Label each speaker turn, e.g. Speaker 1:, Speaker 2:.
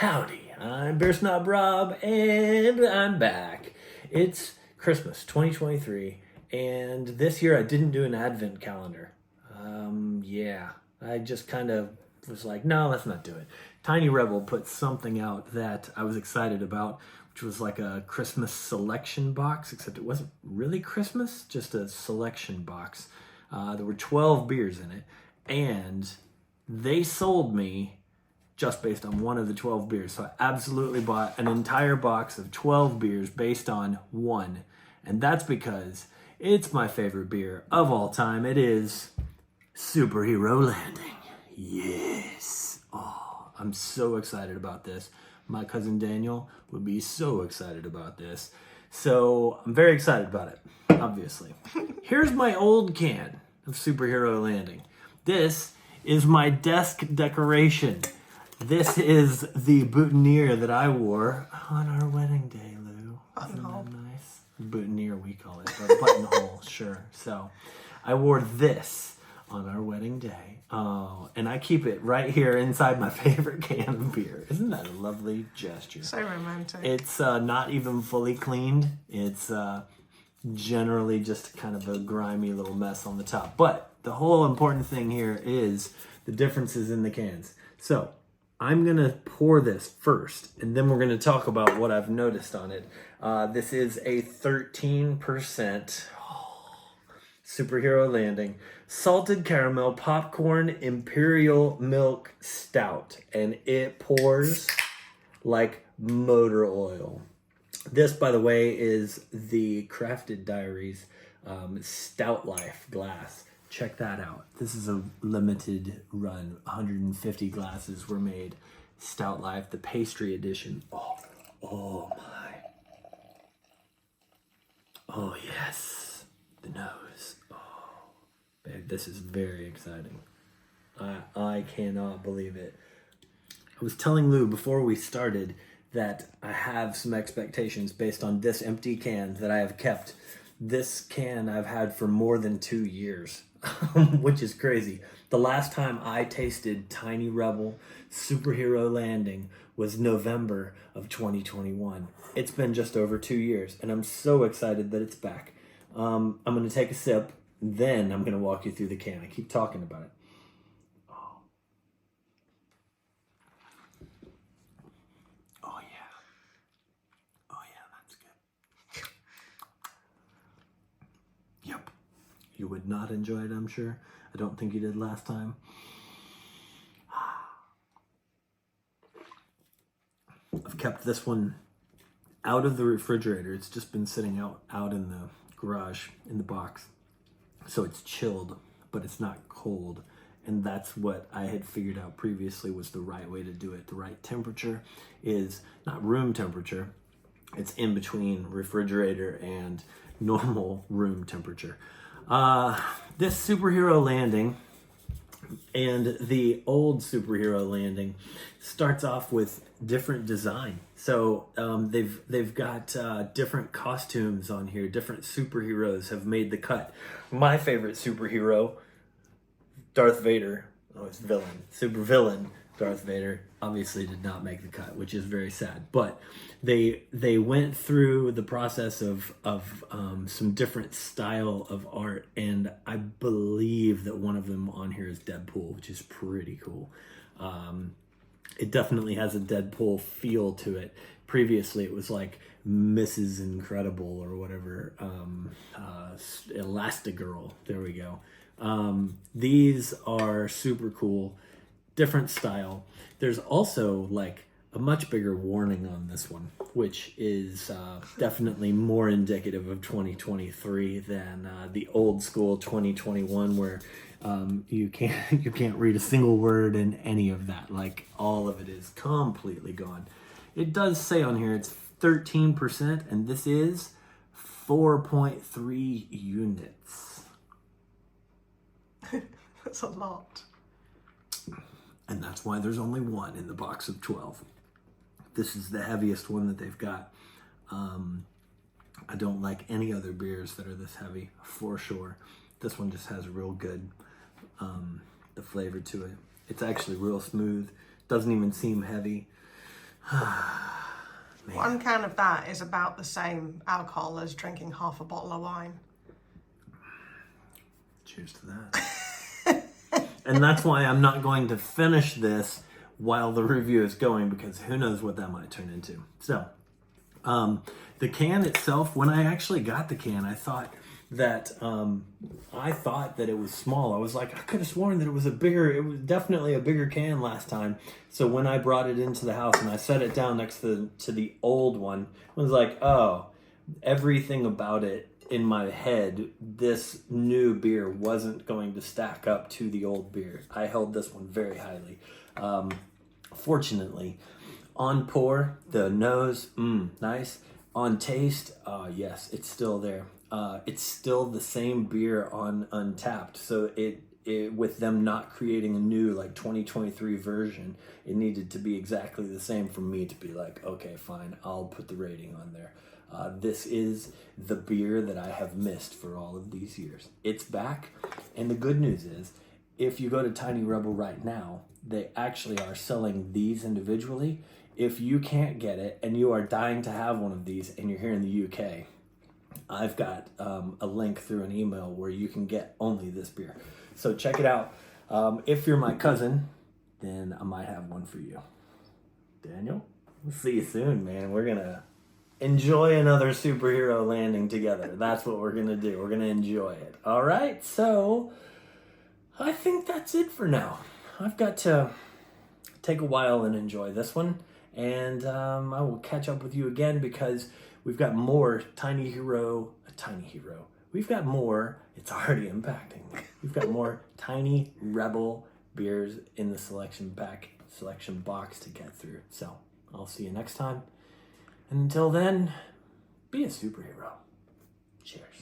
Speaker 1: Howdy, I'm Beer Snob Rob, and I'm back. It's Christmas 2023, and this year I didn't do an advent calendar. I just kind of was like, no, let's not do it. Tiny Rebel put something out that I was excited about, which was like a Christmas selection box, except it wasn't really Christmas, just a selection box. There were 12 beers in it, and they sold me just based on one of the 12 beers. So I absolutely bought an entire box of 12 beers based on one. And that's because it's my favorite beer of all time. It is Superhero Landing. Yes. Oh, I'm so excited about this. My cousin Daniel would be so excited about this. So I'm very excited about it, obviously. Here's my old can of Superhero Landing. This is my desk decoration. This is the boutonniere that I wore on our wedding day, Lou. Isn't that nice? Boutonniere, we call it, but buttonhole, sure. So I wore this on our wedding day. Oh, and I keep it right here inside my favorite can of beer. Isn't that a lovely gesture?
Speaker 2: So romantic.
Speaker 1: It's not even fully cleaned. It's generally just kind of a grimy little mess on the top. But the whole important thing here is the differences in the cans. So I'm going to pour this first, and then we're going to talk about what I've noticed on it. This is a 13% Superhero Landing salted caramel popcorn Imperial milk stout, and it pours like motor oil. This, by the way, is the Crafted Diaries Stout Life glass. Check that out. This is a limited run. 150 glasses were made. Stout Life, the pastry edition. Oh my. Oh yes. The nose. Oh, babe, this is very exciting. I cannot believe it. I was telling Lou before we started that I have some expectations based on this empty can that I have kept. This can I've had for more than 2 years. Which is crazy. The last time I tasted Tiny Rebel Superhero Landing was November of 2021. It's been just over 2 years, and I'm so excited that it's back. I'm going to take a sip, then I'm going to walk you through the can. I keep talking about it. Oh yeah. Oh yeah, that's good. Yep. You would not enjoy it, I'm sure. I don't think you did last time. I've kept this one out of the refrigerator. It's just been sitting out in the garage, in the box. So it's chilled, but it's not cold. And that's what I had figured out previously was the right way to do it. The right temperature is not room temperature. It's in between refrigerator and normal room temperature. This Superhero Landing and the old Superhero Landing starts off with different design. So they've got different costumes on here. Different superheroes have made the cut. My favorite superhero, Darth Vader. Oh, it's villain. Super villain. Darth Vader obviously did not make the cut, which is very sad. But they went through the process of some different style of art, and I believe that one of them on here is Deadpool, which is pretty cool. It definitely has a Deadpool feel to it. Previously, it was like Mrs. Incredible or whatever, Elastigirl. There we go. These are super cool. Different style. There's also like a much bigger warning on this one, which is definitely more indicative of 2023 than the old school 2021, where you can't read a single word in any of that. Like all of it is completely gone. It does say on here it's 13%, and this is 4.3 units.
Speaker 2: That's a lot.
Speaker 1: And that's why there's only one in the box of 12. This is the heaviest one that they've got. I don't like any other beers that are this heavy, for sure. This one just has real good the flavor to it. It's actually real smooth. Doesn't even seem heavy. Man.
Speaker 2: One can of that is about the same alcohol as drinking half a bottle of wine.
Speaker 1: Cheers to that. And that's why I'm not going to finish this while the review is going, because who knows what that might turn into. So, the can itself, when I actually got the can, I thought that it was small. I was like, I could have sworn that it was definitely a bigger can last time. So when I brought it into the house and I set it down next to the old one, I was like, oh, everything about it in my head, this new beer wasn't going to stack up to the old beer. I held this one very highly. Fortunately, on pour, the nose, nice. On taste, yes, it's still there. It's still the same beer on Untapped. So it with them not creating a new like 2023 version, it needed to be exactly the same for me to be like, okay, fine, I'll put the rating on there. This is the beer that I have missed for all of these years. It's back, and the good news is, if you go to Tiny Rebel right now, they actually are selling these individually. If you can't get it and you are dying to have one of these and you're here in the UK, I've got a link through an email where you can get only this beer. So check it out. If you're my cousin, then I might have one for you. Daniel, we'll see you soon, man. We're going to enjoy another superhero landing together. That's what we're going to do. We're going to enjoy it. All right, so I think that's it for now. I've got to take a while and enjoy this one. And I will catch up with you again, because we've got more Tiny Hero. We've got more, it's already impacting me. We've got more Tiny Rebel beers in the selection box to get through. So I'll see you next time. And until then, be a superhero. Cheers.